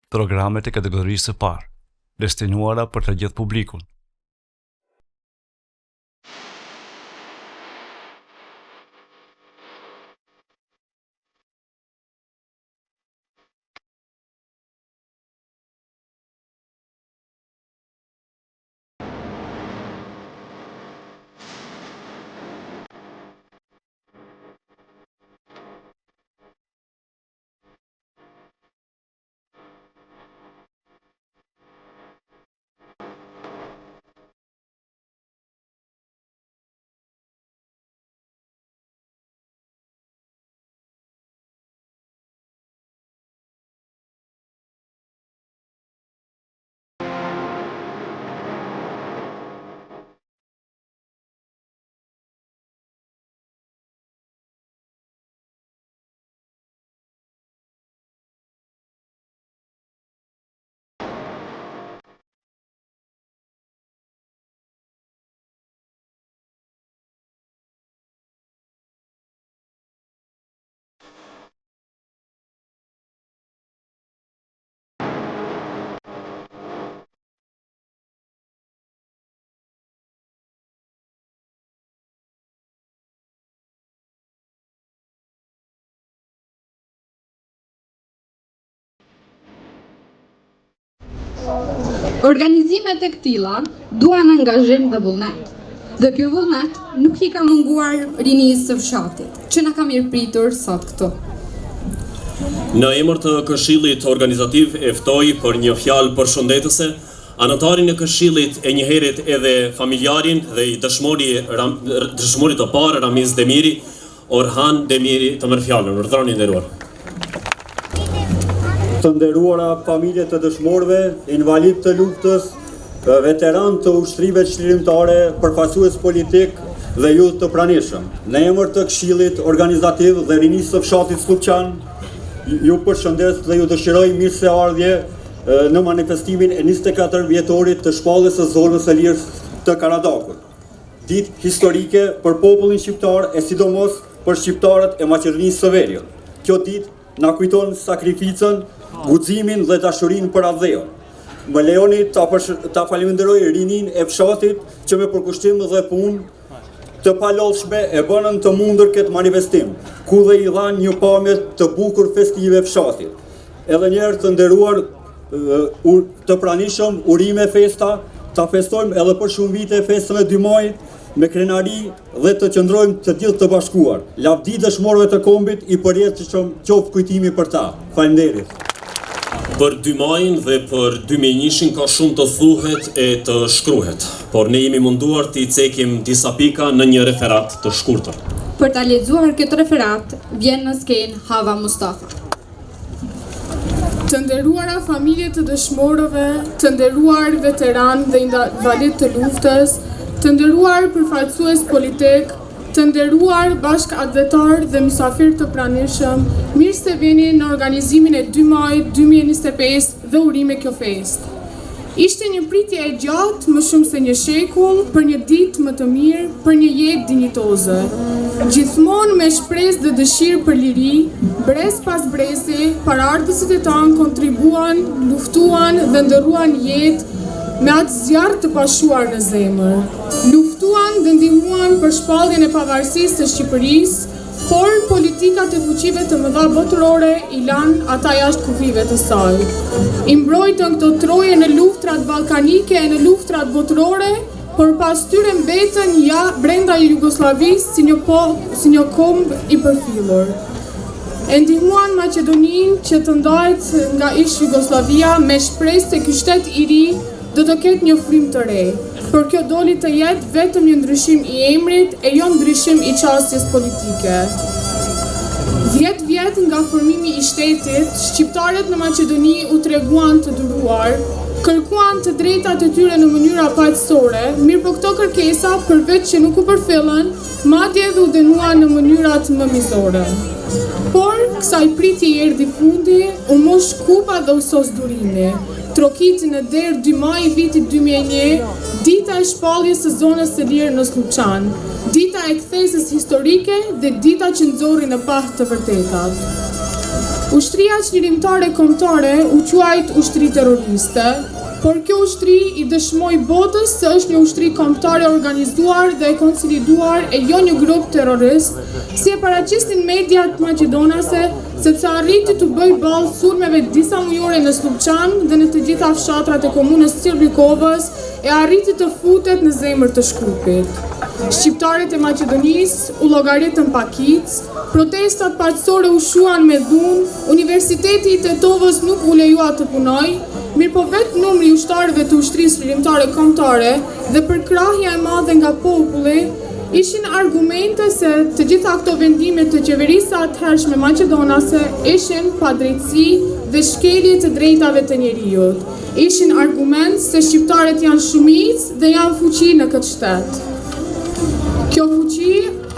programet e kategorisë së parë, destinuara për të gjithë publikun. Organizimet e këtilla duan angazhim dhe vullnet. Dhe ky vullnet nuk i ka munguar rinisë së fshatit, që na ka mirëpritur sot këtu. Në emër të Këshillit Organizativ e ftoj për një fjalë përshëndetëse anëtarin e Këshillit e njëherët edhe familjarin dhe i dëshmori të parë Ramiz Demiri, Orhan Demiri të merr fjalën. Urdhroni nderuar. Të nderuara familje të dëshmorëve, invalid të luftës, veteran të ushtrive çlirimtare, përfaqësues politik dhe ju të pranishëm. Në emër të Këshillit Organizativ dhe rinisë së fshatit Slupçan, ju përshëndes dhe ju dëshiroj mirëseardhje në manifestimin e 24 vjetorit të shpalljes së zonës së lirë të Karadakut. Ditë historike për popullin shqiptar e sidomos për shqiptarët e Maqedonisë së Veriut. Kjo ditë na kujton sakrificën, guximin dhe dashurinë për atë. Më lejoni ta falenderoj rinin e fshatit që me përkushtim dhe punë të palodhshme e bënën të mundur këtë manifestim, ku dhe i dhanë një pamje të bukur festive fshatit. Edhe njerë të nderuar të pranishëm urime festa, ta festojmë edhe për shumë vite festën e 2 majit, me krenari dhe të qëndrojmë të gjithë të bashkuar. Lavdi dëshmorëve të kombit i përjet që qoftë kujtimi për ta. Faleminderit. Për 2 majin dhe për 2001 ka shumë të thuhet e të shkruhet, por ne jemi munduar të i cekim disa pika në një referat të shkurtër. Për ta lexuar këtë referat, vjen në skenë Hava Mustafa. Të nderuara familje të dëshmorëve, të nderuar veteran dhe invalid të luftës, të nderuar përfaqësues politik, të nderuar bashkëadhetar dhe mysafir të pranishëm, mirë se vini në organizimin e 2 majit 2025 dhe urime kjo festë. Ishte një pritje e gjatë më shumë se një shekull për një ditë më të mirë, për një jetë dinjitoze. Gjithmonë me shpresë dhe dëshirë për liri, brez pas brezi, paraardhësit e tanë kontribuan, luftuan dhe ndërruan jetë me atë zjarr të pashuar në zemër. Luftuan dhe ndihmuan për shpalljen e pavarësisë së Shqipërisë, por politikat e fuqive të mëdha botërore i lanë ata jashtë kufive të saj. I mbrojtën këto troje në luftrat ballkanike e në luftrat botërore, por pas tyre mbetën brenda Jugosllavisë si një komb i përfillur. E ndihmuan Maqedoninë që të ndahet nga ish Jugosllavia me shpresë se ky shtet i ri do të ketë një frymë të re, por kjo doli të jetë vetëm një ndryshim i emrit e jo ndryshim i qasjes politike. 10 vjet nga formimi i shtetit, shqiptarët në Maqedoni u treguan të duruar, kërkuan të drejtat e tyre në mënyra paqësore, mirë po këto kërkesa përveç që nuk u përfillën, madje edhe u dënuan në mënyrat më mizore. Por kësaj pritje i erdhi fundi, u mosh kupa dhe u sos durimi. Trokiti në derë 2 maj vitit 2001, dita e shpalljes së zonës së lirë në Slupçan, dita e kthesës historike dhe dita që nxorri në pah të vërtetat. Ushtria çlirimtare kombëtare u quajt ushtri terroriste, por kjo ushtri i dëshmoi botës se është një ushtri kombëtare organizuar dhe e konsoliduar e jo një grup terrorist, si e paraqisnin mediat maqedonase, sepse arriti të bëjë ballë sulmeve disa mujore në Slupçan dhe në të gjitha fshatrat e komunës Cirbikovës e arriti të futet në zemër të Shkrupit. Shqiptarët e Maqedonisë u llogaritën pakic, protestat paqësore u shuan me dhunë, Universiteti i Tetovës nuk u lejua të punojë, mirë po vetë numri i ushtarëve të ushtrisë lirimtare kombëtare dhe përkrahja e madhe nga populli ishin argumente se të gjitha këto vendime të qeverisë atëhershme maqedonase ishin padrejtësi dhe shkelje të drejtave të njerëzit. Ishin argument se shqiptarët janë shumicë dhe janë fuqi në këtë shtet. Kjo fuqi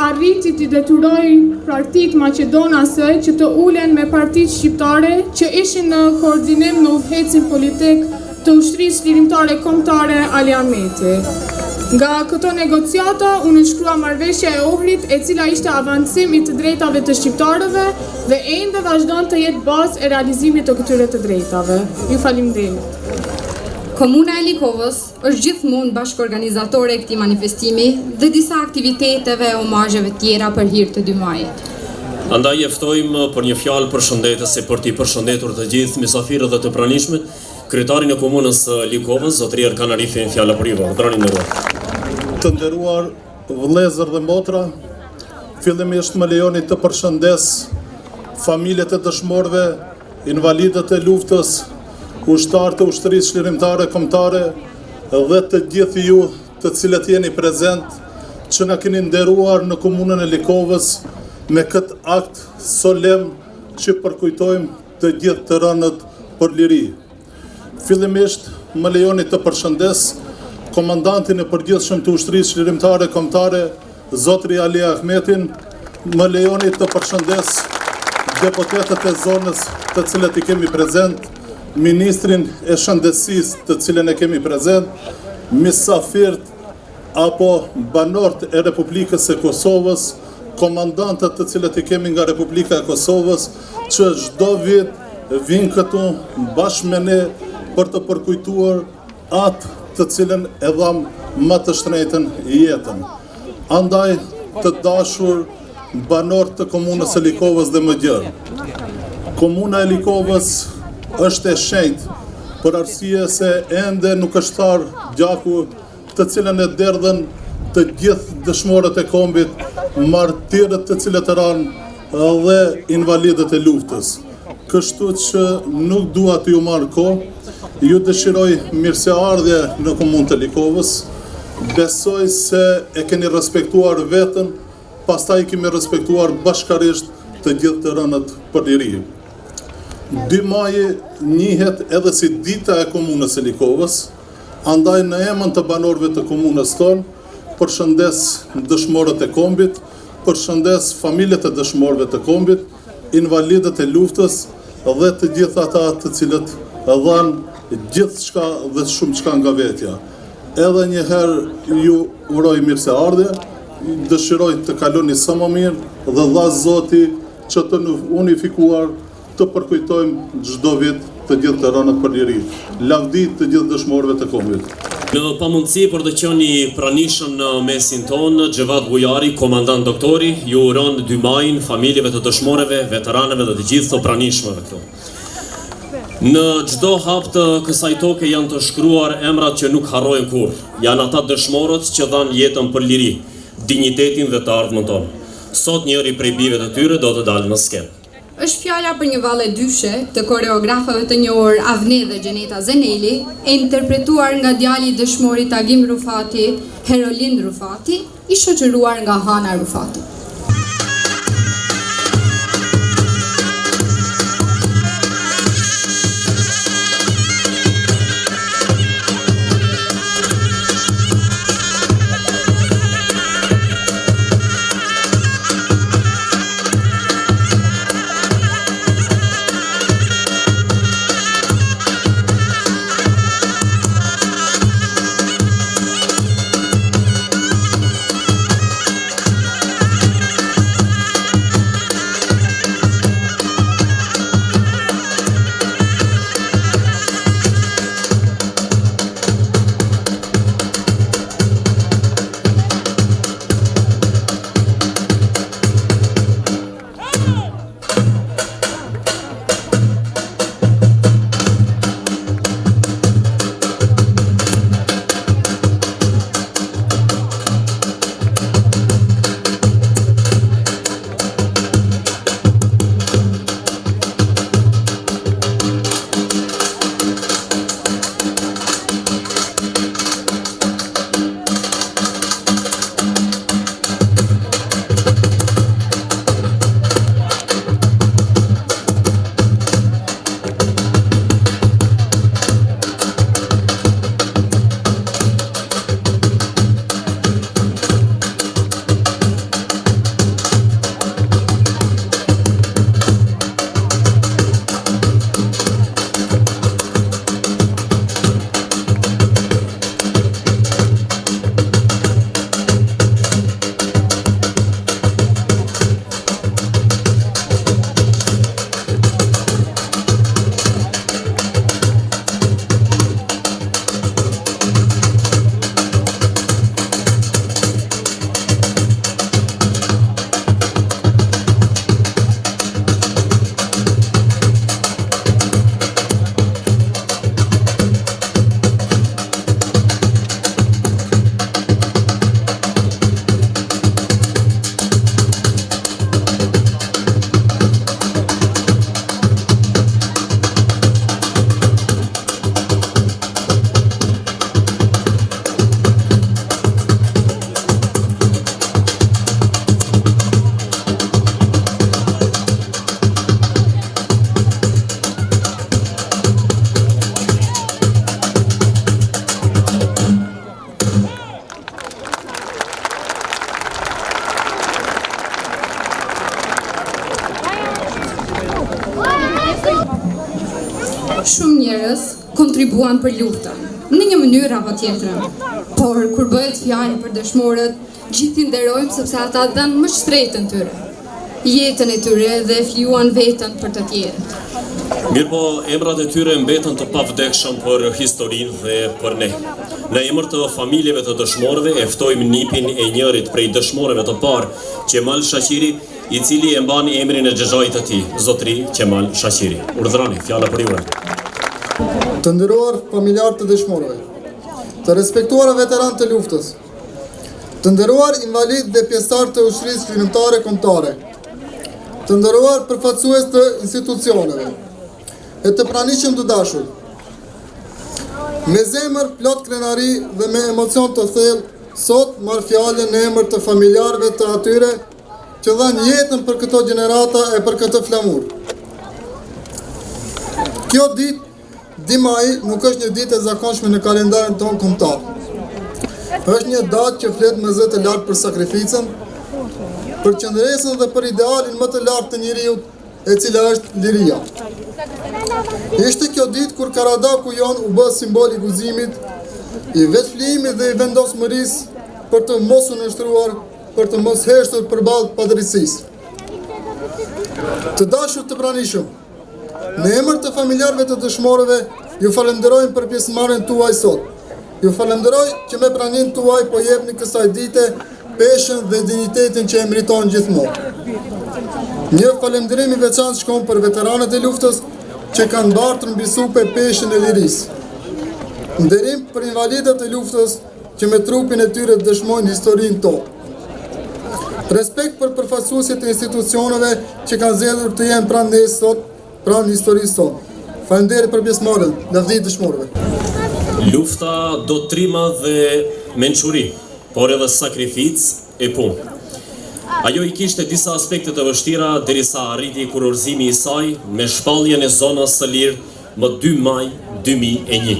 arriti t'i detyroi partitë maqedonase që të ulen me partitë shqiptare që ishin në koordinim me udhëhecin politik të ushtrisë lirimtare kombëtare Ali Ahmeti. Nga këto negociata u nënshkrua marrëveshja e Ohrit, e cila ishte avancim i të drejtave të shqiptarëve dhe ende vazhdon të jetë bazë e realizimit të këtyre të drejtave. Ju faleminderit. Komuna e Likovës është gjithmonë bashkëorganizatore e këtij manifestimi dhe disa aktiviteteve e omazheve tjera për hir të 2 majit. Andaj e ftojmë për një fjalë përshëndetëse për t'i përshëndetur të gjithë mysafirët dhe të pranishmit, kryetarin e komunës Likovës, zotëri Erkan Arifin, fjala për ju, drani nderuar. Të nderuar vëllezër dhe motra, fillimisht më lejoni të përshëndes familjet e dëshmorëve, invalidët e luftës, ushtarë të ushtrisë lirimtare kombëtare dhe të gjithë ju të cilët jeni prezent që na keni nderuar në komunën e Likovës me këtë akt solem që përkujtojmë të gjithë të rënët për liri. Fillimisht më lejoni të përshëndes komandantin e përgjithshëm të ushtrisë lirimtare kombëtare, zotri Ali Ahmetin, më lejoni të përshëndes deputetët e zonës të cilët i kemi prezent, ministrin e shëndetësisë të cilën e kemi prezent, mysafirët apo banorët e Republikës së Kosovës, komandantët të cilët i kemi nga Republika e Kosovës, që çdo vit vinë këtu bashkë me ne për të përkujtuar atë të cilën e dham më të shtrenjtën jetën. Andaj të dashur banorë të komunës së Likovës dhe më gjërë. Komuna e Likovës është e shenjtë për arsye se ende nuk është tharë gjaku të cilën e derdhen të gjithë dëshmorët e kombit, martirët të cilët e ranë dhe invalidët e luftës. Kështu që nuk dua të ju marrë kohë, ju dëshiroj mirëseardhje në komunën të Likovës, besoj se e keni respektuar vetën, pastaj kemi respektuar bashkarisht të gjithë të rënët për liri. 2 maji njihet edhe si dita e komunës së Likovës, andaj në emër të banorëve të komunës tonë, përshëndes dëshmorët e kombit, përshëndes familjet e dëshmorëve të kombit, invalidët e luftës dhe të gjithë ata të cilët dhanë gjithçka dhe shumë çka nga vetja. Edhe një herë ju uroj mirëseardhje, dëshiroj të kaloni sa më mirë dhe dha Zoti që të unifikuar të përkujtojmë çdo vit të gjithë të rënët për liri. Lavdi të gjithë dëshmorëve të kombit. Në pamundësi për të qenë i pranishëm në mesin tonë, Xhevat Bujari, komandant doktori, ju uron 2 majin familjeve të dëshmorëve, veteranëve dhe të gjithë të pranishmëve këtu. Në çdo hap të kësaj toke janë të shkruar emrat që nuk harrohen kurrë. Janë ata dëshmorët që dhanë jetën për liri, dinjitetin dhe të ardhmën tonë. Sot njëri prej bijve të tyre do të dalë në skenë. Është fjala për një valle dyshe të koreografave të njohur Avne dhe Gjeneta Zeneli, e interpretuar nga djali i dëshmorit Agim Rufati, Herolin Rufati, i shoqëruar nga Hana Rufati. Shumë njerëz kontribuan për luftën, në një mënyrë apo tjetrën. Por kur bëhet fjalë për dëshmorët, gjithë i nderojmë sepse ata dhanë më shtretën tyre, jetën e tyre dhe flijuan veten për të tjerët. Mirëpo, emrat e tyre mbetën të pavdekshëm për historinë dhe për ne. Në emër të familjeve të dëshmorëve e ftojmë nipin e njërit prej dëshmorëve të parë, Qemal Shaqiri, i cili e mban emrin e xhexhait të tij, Zotri Qemal Shaqiri. Urdhroni, fjala për ju. Të nderuar familjarë të dëshmorëve, të respektuar veteranë të luftës, të nderuar invalid dhe pjesëtar të ushtrisë shkrimtare kombëtare, të nderuar përfaqësues të institucioneve, e të pranishëm të dashur. Me zemër plot krenari dhe me emocion të thellë, sot marr fjalën në emër të familjarëve të atyre që dhanë jetën për këto gjenerata e për këtë flamur. Kjo ditë, 2 maj, nuk është një ditë e zakonshme në kalendarin tonë kombëtar. Është një datë që flet me zë të lartë për sakrificën, për qëndresën dhe për idealin më të lartë të njeriut, e cila është liria. Ishte kjo ditë kur Karadaku jon u bë simbol i guzimit, i vetflijimit dhe i vendosmërisë për të mos u nështruar, për të mos heshtur përballë padrejtisë. Të dashur të pranishëm, në emër të familjarëve të dëshmorëve, ju falenderojmë për pjesëmarrjen tuaj sot. Ju falenderoj që me praninë tuaj po jepni kësaj dite peshën dhe dignitetin që e meriton gjithmonë. Një falenderim i veçantë shkon për veteranët e luftës që kanë mbartur mbi supe peshën e lirisë. Nderim për invalidët e luftës që me trupin e tyre dëshmojnë historinë tonë. Respekt për përfaqësuesit e institucioneve që kanë zgjedhur të jenë pranë ne sot, pranë historisë tonë. Faleminderit për pjesëmarrjen, lavdi dëshmorëve. Lufta do trima dhe mençuri, por edhe sakrificë e punë. Ajo i kishte disa aspekte të vështira derisa arriti kurorëzimi i saj me shpalljen e zonës së lirë më 2 maj 2001.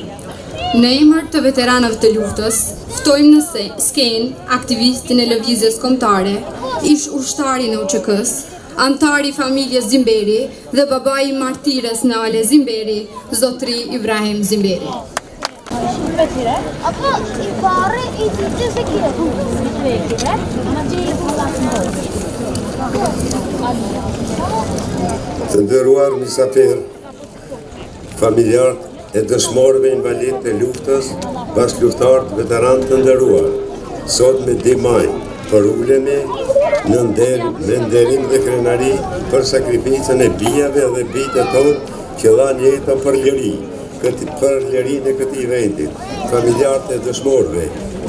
Në emër të veteranëve të luftës, ftojmë në skenë aktivistin e lëvizjes kombëtare, ish ushtarin e UÇK-s, antari familjes Zimberi dhe babai i martires në Ale Zimberi, Zotri Ibrahim Zimberi. Të nderuar mysafir, familjarët e dëshmorëve invalid të luftës, bashkëlufttarët veteranë të nderuar, sot me 2 maj, për ulemi në me nderim dhe krenari për sakrificën e bijave dhe bijtë tonë që dhanë jetën për liri, për lirinë e këtij vendi. Familjarët e dëshmorëve,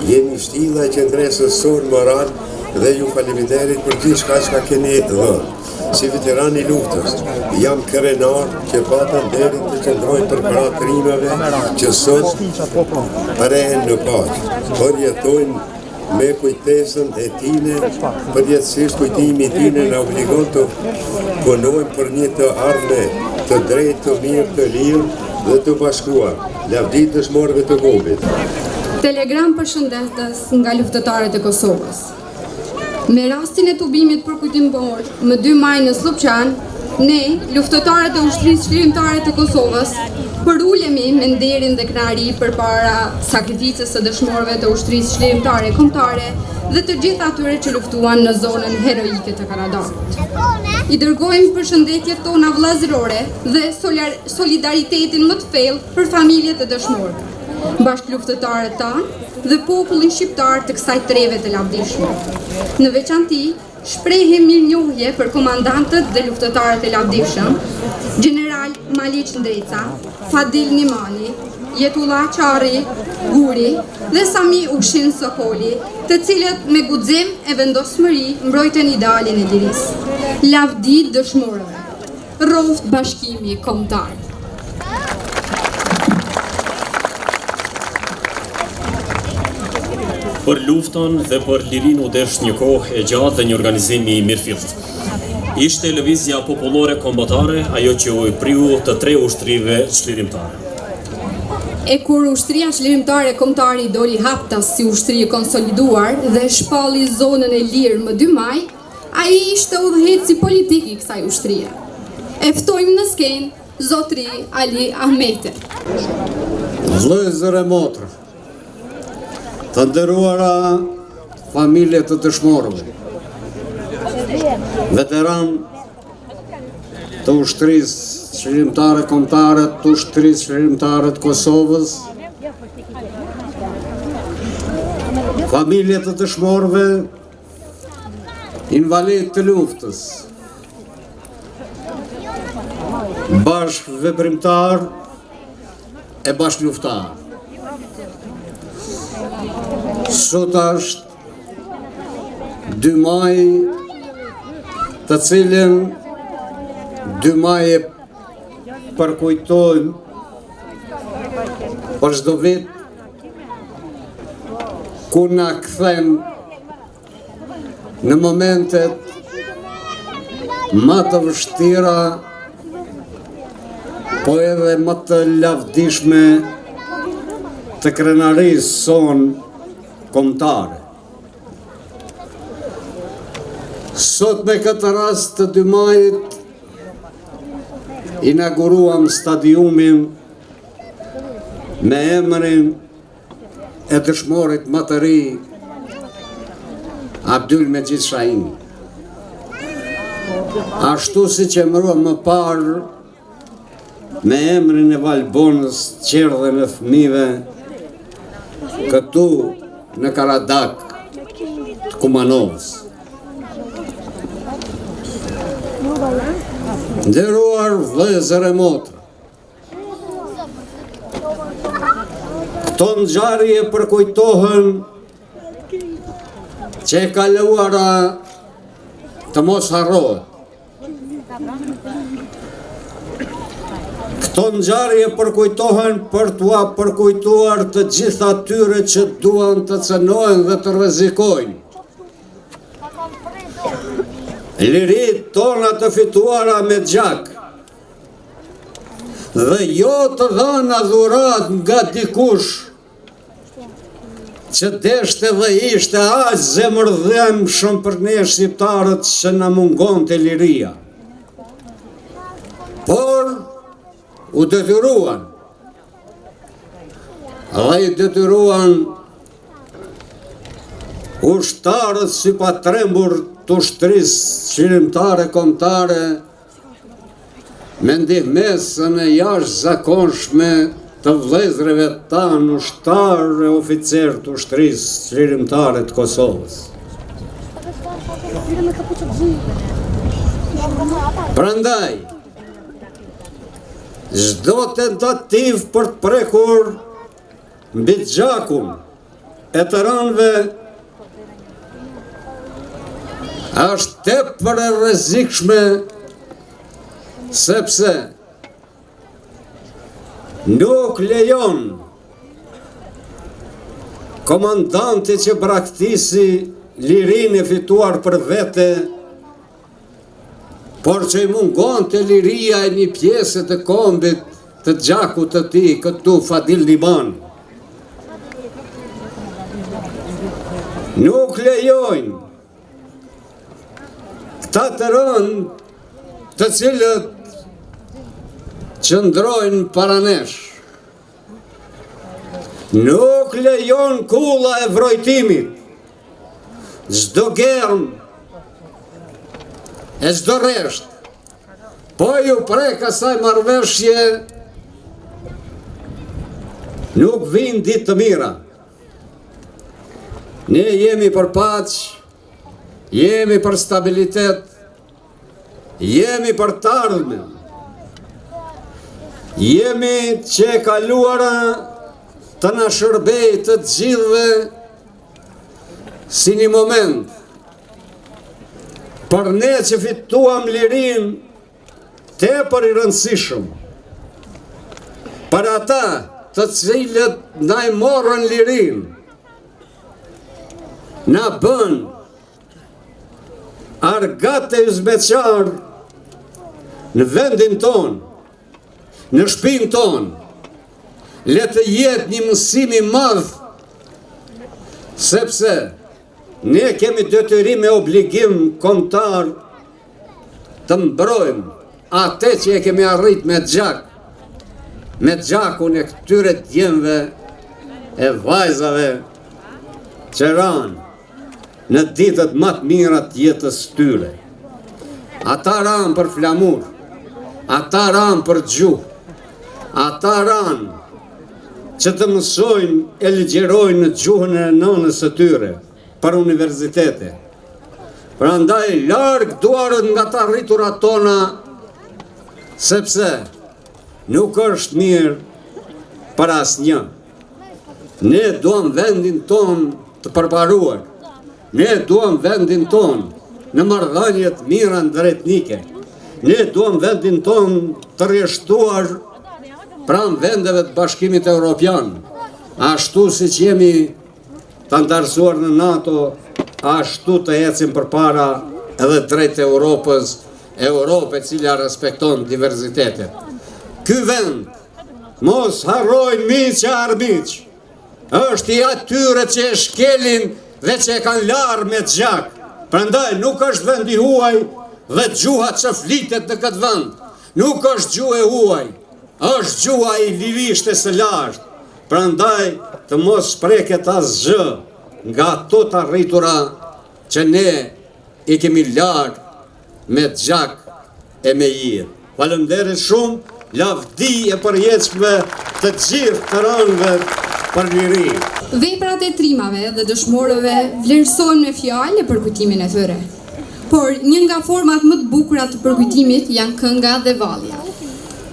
jeni shtilla e qendresës sonë moral dhe ju faleminderit për gjithçka që keni dhënë. Si veteran i luftës, jam krenar që patëm deri të qëndroj për para trimave që sot përrehen në paqë, përjetojnë me kujtesën e tine, përjetësisht kujtimi tine në obligon të punojmë për një të ardhme, të drejtë, të mirë, të lirë dhe të bashkuar. Lavdi dëshmorëve të Gobit. Telegram përshëndetës nga luftëtarët e Kosovës. Me rastin e tubimit për kujtimor më 2 maj në Slupçan, ne, luftëtarët e ushtrisë shkrimtare të Kosovës, përulemi me nderin dhe kënaqëri përpara sakrificës së dëshmorëve të ushtrisë shkrimtare kombëtare dhe të gjithë atyre që luftuan në zonën heroike të Karadakut. I dërgojmë përshëndetjet tona vëllazërore dhe solidaritetin më të thellë për familjet e dëshmorëve, bashkëluftëtarët tanë dhe popullin shqiptar të kësaj treve të lavdishme. Në veçanti, shprehim mirënjohje për komandantët dhe luftëtarët e lavdishëm, General Maliq Ndreca, Fadil Nimani, Jetullah Qari, Guri dhe Sami Ushin Sokoli, të cilët me guxim e vendosmëri mbrojtën idealin e lirisë. Lavdi dëshmorëve. Rroft bashkimi kombëtar. Për luftën dhe për lirin u desh një kohë e gjatë dhe një organizimi i mirëfillt. Ishte lëvizja popullore kombëtare, ajo që u priu të 3 ushtrive çlirimtare. E kur ushtria çlirimtare kombëtare doli haptas si ushtri e konsoliduar dhe shpalli zonën e lirë më 2 maj, ai ishte udhëheci politik i kësaj ushtrie. E ftojmë në skenë Zotri Ali Ahmeti. Vëllezër e motra, të nderuara familje të dëshmorëve, veteran të ushtrisë qëllimtare kombëtare, të ushtrisë qëllimtare të Kosovës, familje të dëshmorëve, invalid të luftës, bashkë veprimtar e bashkë luftar. Sot është 2 maj, të cilën 2 maj e përkujtojmë për çdo vit ku na kthen në momentet më të vështira, po edhe më të lavdishme të krenarisë son kombëtare. Sot me këtë rast të 2 majit inauguruam stadiumin me emrin e dëshmorit më të ri Abdul Mejid Shahini. Ashtu si që emëruam më parë me emrin e Valbonës, qerdhen e fëmijëve, këtu në Karadak të Kumanovës. Nderuar vëllezër e motra, këto ngjarje përkujtohen që e kaluara të mos harrohet. Këto ngjarje përkujtohen për t'ua përkujtuar të gjitha atyre që duan të cënojnë dhe të rrezikojnë lirit tona të fituara me gjak, dhe jo të dhëna dhurat nga dikush që deshte dhe ishte aq zemërdhëmshëm për ne shqiptarët që na mungonte liria. Por u detyruan, dhe i detyruan ushtarët si pa trembur të ushtrisë qëllimtare kombëtare me ndihmesën e jashtëzakonshme të vëllezërve tanë ushtarë e oficerë të ushtrisë qëllimtare të Kosovës. Prandaj, çdo tentativë për të prekur mbi gjakun e të rënëve është tepër e rrezikshme, sepse nuk lejon komandanti që braktisi lirinë e fituar për vete, por që i mungonte liria e një pjesë të kombit të gjakut të tij këtu Fadil Liban. Nuk lejojnë këta të rënë të cilët qëndrojnë para nesh. Nuk lejon kulla e vrojtimit, çdo germ e çdo rresht, po ju prek asaj marrëveshje, nuk vijnë ditë të mira. Ne jemi për paqë, jemi për stabilitet, jemi për të ardhmen, jemi që e kaluara të na shërbej të gjithëve si një moment për ne që fituam lirin tepër i rëndësishëm, për ata të cilët na i morën lirin, na bën argat e uzbeqar në vendin ton, në shtëpinë ton, le të jetë një mësim i madh, sepse ne kemi detyrim e obligim kombëtar të mbrojmë atë që e kemi arrit me gjakun e këtyre djemve e vajzave që ranë në ditët më të mira të jetës tyre. Ata ranë për flamur, ata ranë për gjuhë, ata ranë që të mësojnë e ligjerojnë në gjuhën e nënës së tyre për universitete. Prandaj larg duarët nga të arriturat tona, sepse nuk është mirë për asnjë. Ne duam vendin ton të përparuar. Ne duam vendin ton në marrëdhënie të mira ndërtetnike. Ne duam vendin ton të rreshtuar pranë vendeve të Bashkimit Evropian, ashtu siç jemi të ndarësuar në NATO, ashtu të ecim përpara edhe drejt Europës, Europë e cila respekton diversitetet. Ky vend, mos harrojnë miq e armiq, është i atyre që e shkelin dhe që e kanë larë me gjak. Prandaj nuk është vendi huaj dhe gjuha që flitet në këtë vend. Nuk është gjuha e huaj, është gjuha i livishtes së lashtë. Prandaj të mos shpreket asgjë nga ato të arritura që ne i kemi larë me gjak e me jirë. Faleminderit shumë, lavdi e përjetshme të gjithë të rënëve për liri. Veprat e trimave dhe dëshmorëve vlerësohen me fjalë në përkujtimin e tyre. Por një nga format më të bukura të përkujtimit janë kënga dhe vallja.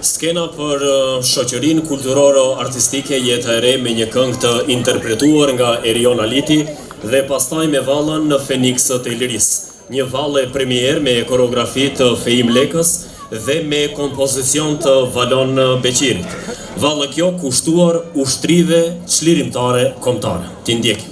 Skena për shoqërinë kulturoro-artistike Jeta e re me një këngë të interpretuar nga Erion Aliti dhe pastaj me vallën në Feniksët e Lirisë. Një vallë premier me koreografi të Feim Lekës dhe me kompozicion të Valon Beqirit. Vallë kjo kushtuar ushtrive çlirimtare kombëtare. Ti ndjekim.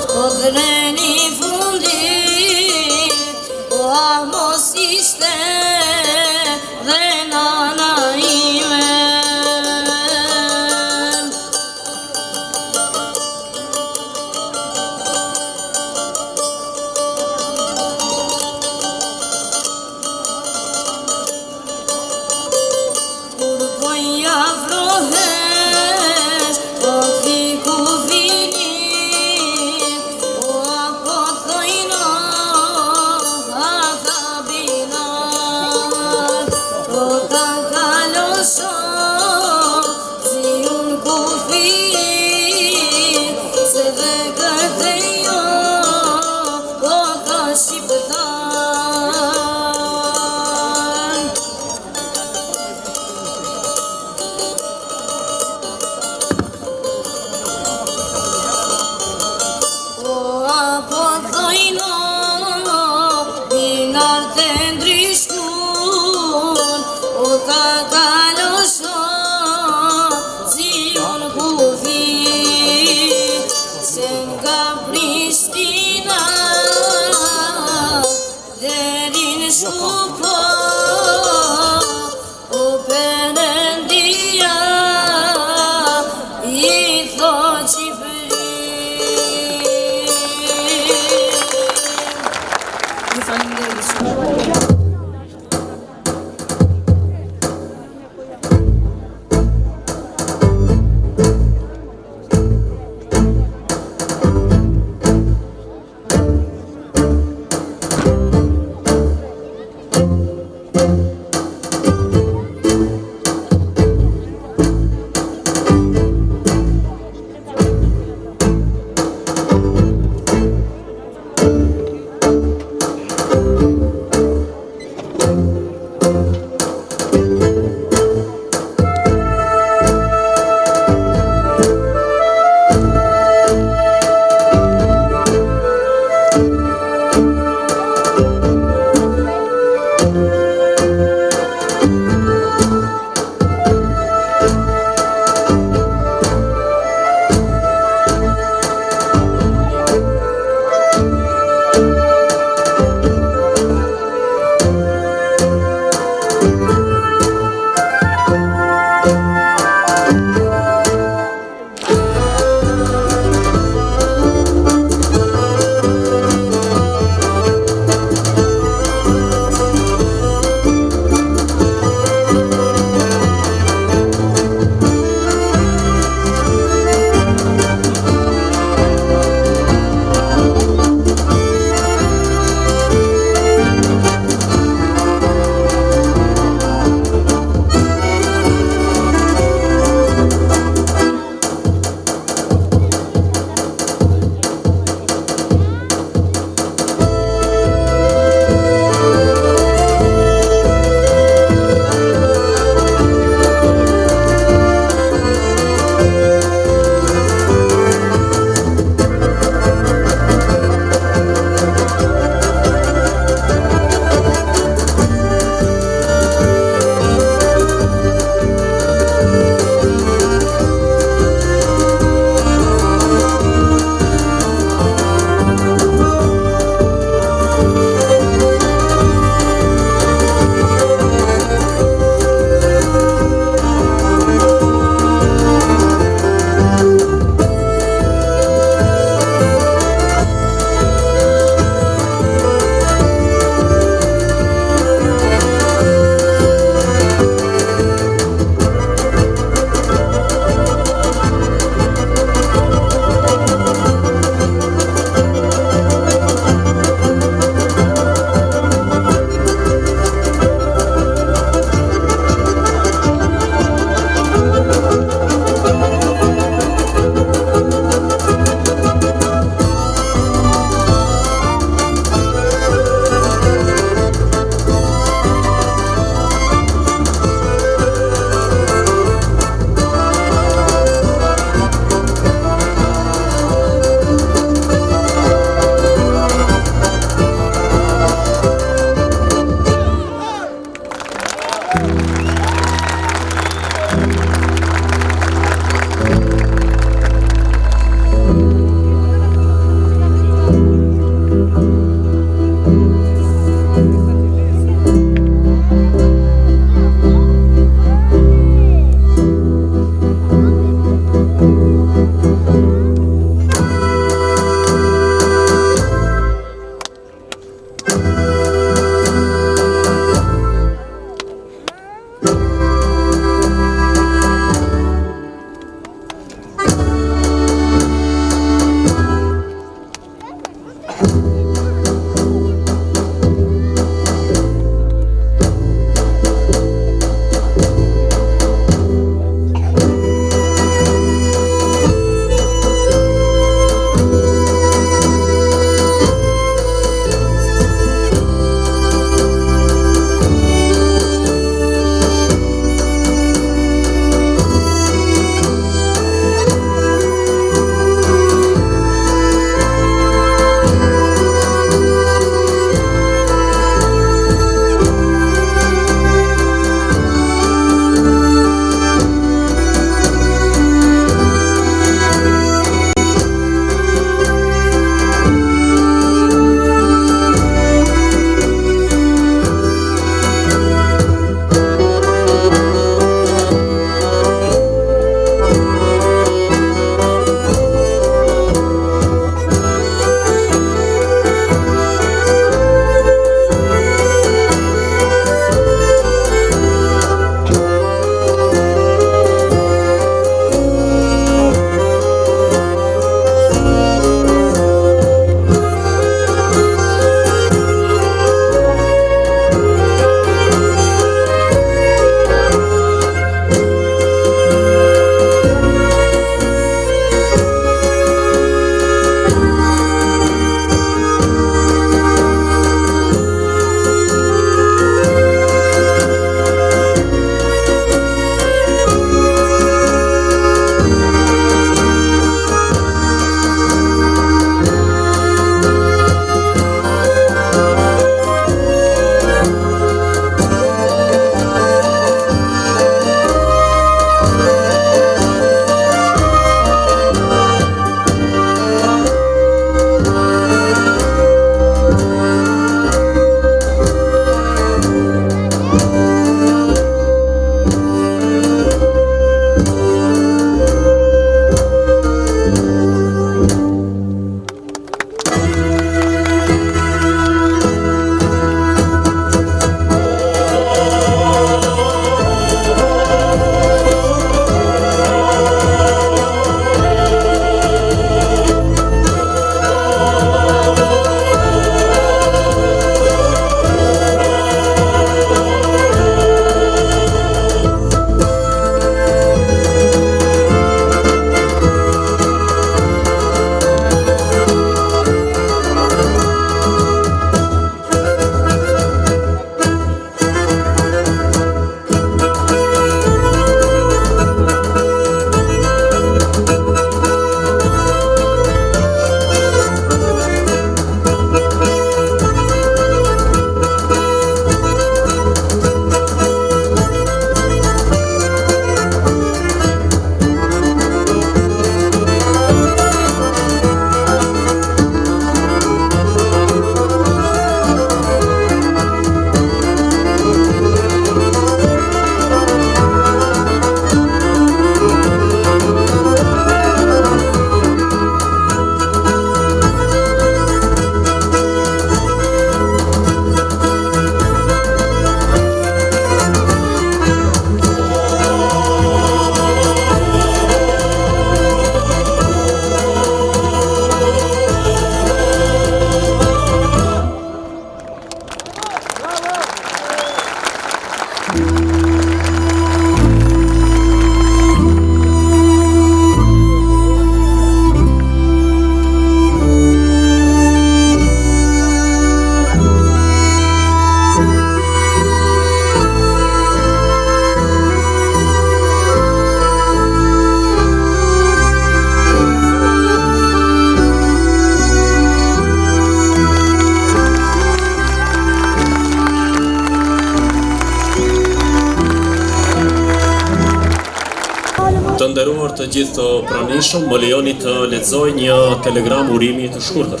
Të nderuar të gjithë të pranishëm, më lejoni të lexoj një telegram urimi të shkurtër.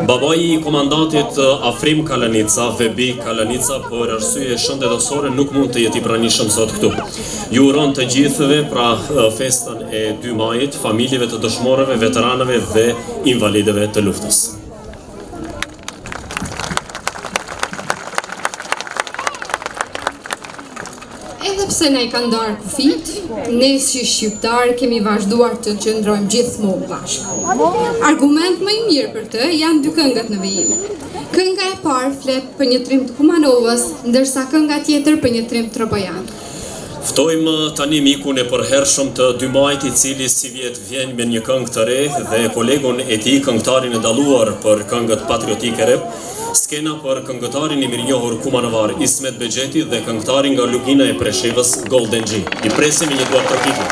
Babai I komandantit Afrim Kalanica, Vebi Kalanica, për arsye shëndetësore nuk mund të jeti pranishëm sot këtu. Ju uron të gjithëve pra festën e 2 majit, familjeve të dëshmorëve, veteranëve dhe invalidëve të luftës. Edhe pse na I kanë ndarë kufit, ne si shqiptar kemi vazhduar të qëndrojmë gjithmonë bashkë. Argument më I mirë për të janë 2 këngat në vijim. Kënga e parë flet për një trim të Kumanovës, ndërsa kënga tjetër për një trim të Trobojan. Ftojmë tani mikun e përhershëm të 2 majit, I cili si vjet vjen me një këngë të re dhe kolegun e tij, këngëtarin e dalluar për këngët patriotike rap, skena për këngëtarin I mirënjohur kumanovar Ismet Bexheti dhe këngëtarin nga Lugina e Preshevës Golden G. I presim me një duar tropike.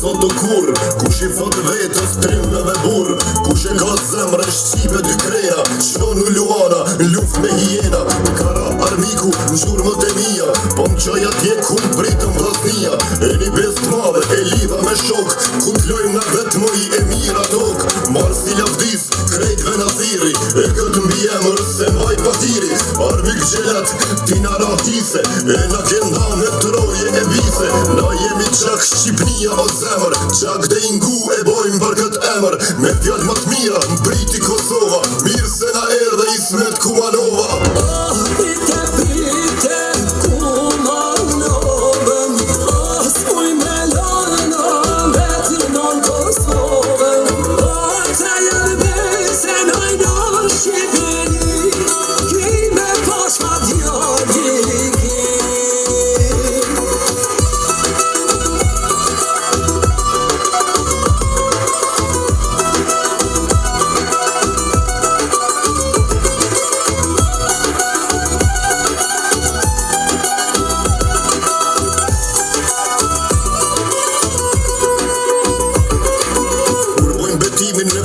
Sot të kur, kush I thot vetës trimë dhe burë, kush e ka zemre shqipe 2 kreja, qëno në Luana, luft me hiena, kara armiku në gjurmët e mija, po më qaj atje ku më pritëm vlasnia, e një best madhe e lidha me shok, ku t'lojmë në vetë mëj e mira tok, marë si lavdis, krejtve në thiri, e këtë mbi emër se maj patiri, armik gjelat, tina rahtise, e na kenda me troje e bise, na jemi qak Shqipnia o zemër, qak dhe ingu e bojmë për këtë emër, me fjallë më të mira, mbriti Kosova, mirë se na erdhe Ismet Kumanova.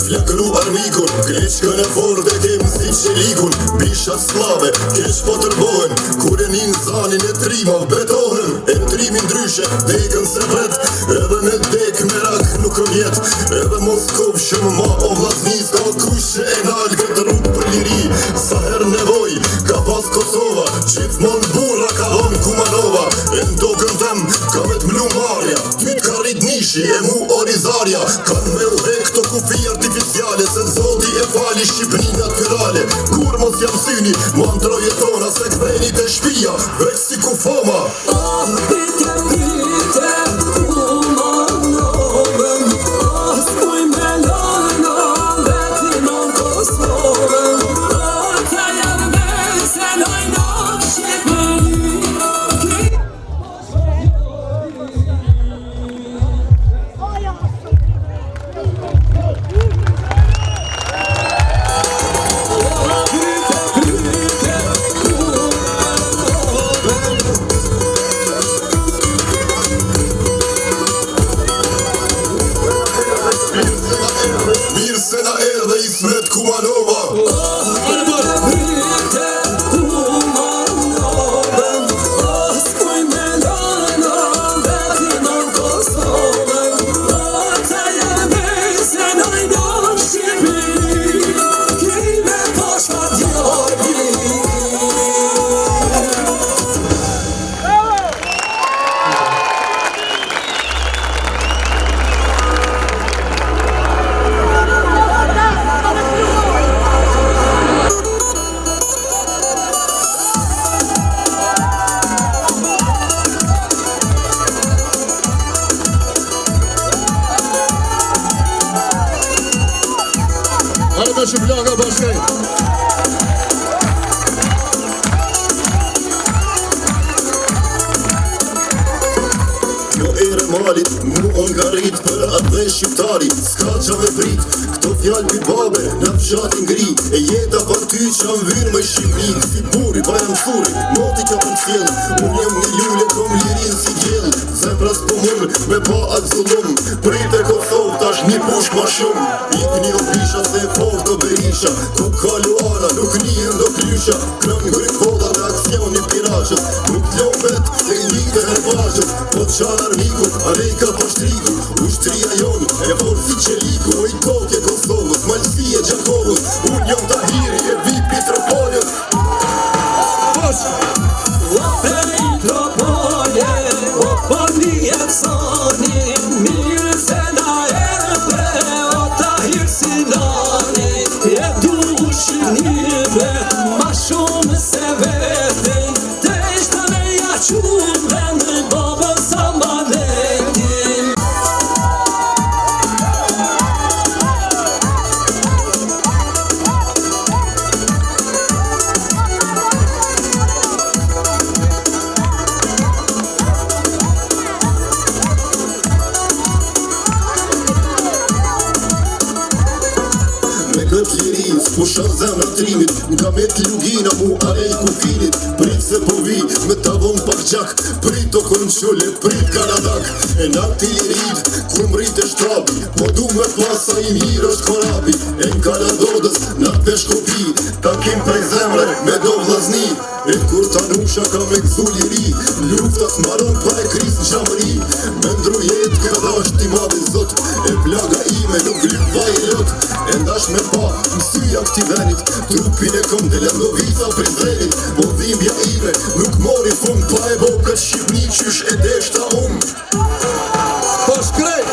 Flakëru armikun, greqkën e fort e kem si qelikun, bisha slave, keq po tërbohen, kur e nin zanin e trimov betohen, e trimi ndryshe, dekën se vet, edhe me dek me rak nuk jet, edhe Moskov shumë ma o vlasnis, ka kushe e nalë këtë rrug për liri, sa her nevoj, ka pas Kosova, gjithmon burra ka dhon Kumanova, e në tokën tem, ka me t'mlu marja, ty t'ka rrit nishi, e mu orizarja, kan me u he këto kufi artificiale, se zoti e fali Shqipni naturale, kur mos jam syni, mantroje tona, se ktheni të shpia, veç si ku foma. Mirë se na erdhe Ismet Kumanova. Hajde që blaga bashkaj. Kjo ere ma invalit, mu on ka rrit për atë dhe shqiptari, s'ka qa me prit, këto fjallë pi babe, në fshatin ngri, e jeta për ty që am vyrë me Shqipni, si buri, pa jam suri, moti ka për t'fjell, unë jam një lule, kom lirin si gjell, zemra s'po mund, me pa atë zullum, prit e Kosovë, tash një push ma shumë, ikni o pisha se fort o berisha, ku ka luara, nuk njën do krysha, krëm ngrit koda dhe aksioni pirashës, nuk t'lo vet, se i njite herbashës, po qanë armiku, alejka po shtriku, ushtria jon, e vor si qeliku, o i kokje Kosovës, malsi e Gjakovës, unë jom Tahiri, e vi Pitropolës. O Pitropolje, o përnijet sani, mirë se na erdhe, o Tahir Sinani, e du shqinive, ma shumë se vetin, te ishte me jaqun vendë babës amanetin. Pushan zemër trimit, nga me t'lugina mu arej kufinit, prit se po vi, me tavon pak gjak, prit o konqule, prit Kanadak, e nga t'ilirit, ku mrit e shtrabi, po du me pasa i mirë është korabi, e në Kalandodës, nga t'peshkopi, ta kim prej zemre, me do vlazni, e kur Tanusha ka me gzu liri, lufta s'maron pa e kris në qamëri, me ndru jet këda është ti madhi zot, e plaga ime nuk lyp vaj e lot, e ndash me pa, mësyja këti venit, trupin e kom dhe Lendovica Prizrenit, po dhimbja ime nuk mori fund, pa e bo këtë Shqipni qysh e deshta unë. Po shkrej!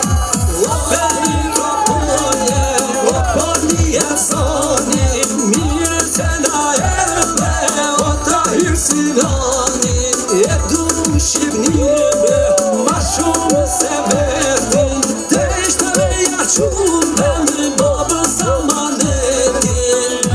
O Pitropolje, o përnijet sani, mirë se na erdhe, o Tahir Sinani, e du shqipnive, ma shumë se vetin, te ishte me jaqun vendë babës amanetin.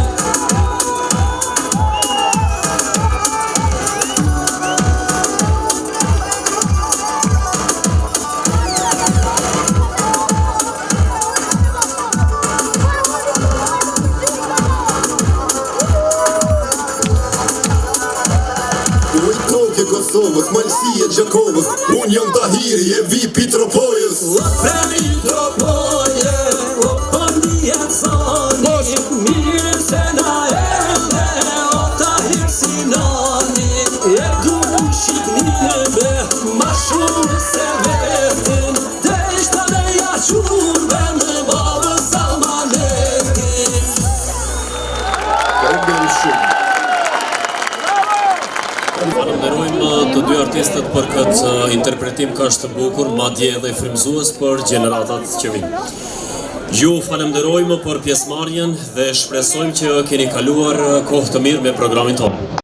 Kosovës, malsi e Gjakovës, unë jam Tahiri, e vi Pitropolës. O Pitropolje, o përnijet sani, mirë se na erdhe, o Tahir Sinani, e du shqipnive, ma shumë se vetin, te ishte me jaqun vendë babës amanetin. Falenderojmë të dy artistët për këtë interpretim kaq të bukur, madje edhe frymëzues për gjeneratat që vinë. Ju falenderojmë për pjesëmarrjen dhe shpresojmë që keni kaluar kohë të mirë me programin tonë.